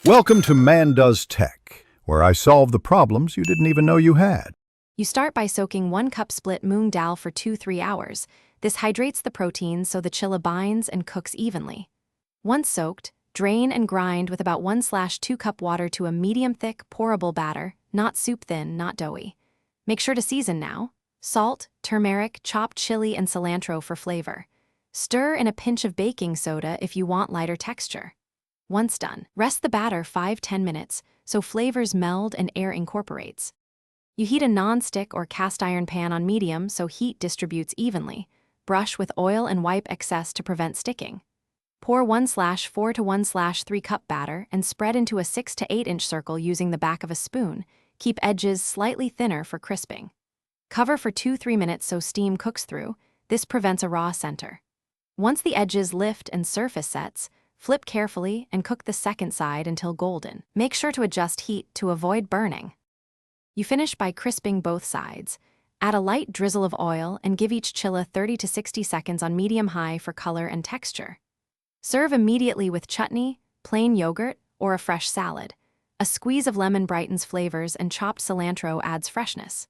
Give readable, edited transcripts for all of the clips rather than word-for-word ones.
Welcome to Man Does Tech, where I solve the problems you didn't even know you had. You start by soaking 1 cup split Make Dal for 2-3 hours. This hydrates the protein so the chilla binds and cooks evenly. Once soaked, drain and grind with about 1/2 cup water to a medium-thick, pourable batter, not soup-thin, not doughy. Make sure to season now. Salt, turmeric, chopped chili, and cilantro for flavor. Stir in a pinch of baking soda if you want lighter texture. Once done, rest the batter 5-10 minutes so flavors meld and air incorporates. You heat a non-stick or cast iron pan on medium so heat distributes evenly. Brush with oil and wipe excess to prevent sticking. Pour 1/4 to 1/3 cup batter and spread into a 6 to 8 inch circle using the back of a spoon. Keep edges slightly thinner for crisping. Cover for 2-3 minutes so steam cooks through. This prevents a raw center. Once the edges lift and surface sets, flip carefully and cook the second side until golden. Make sure to adjust heat to avoid burning. You finish by crisping both sides. Add a light drizzle of oil and give each chilla 30 to 60 seconds on medium-high for color and texture. Serve immediately with chutney, plain yogurt, or a fresh salad. A squeeze of lemon brightens flavors and chopped cilantro adds freshness.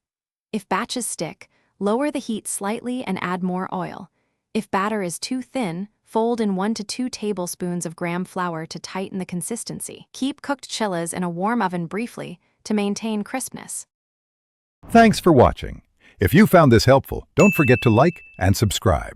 If batches stick, lower the heat slightly and add more oil. If batter is too thin, fold in 1 to 2 tablespoons of graham flour to tighten the consistency. Keep cooked chillas in a warm oven briefly to maintain crispness. Thanks for watching. If you found this helpful, don't forget to like and subscribe.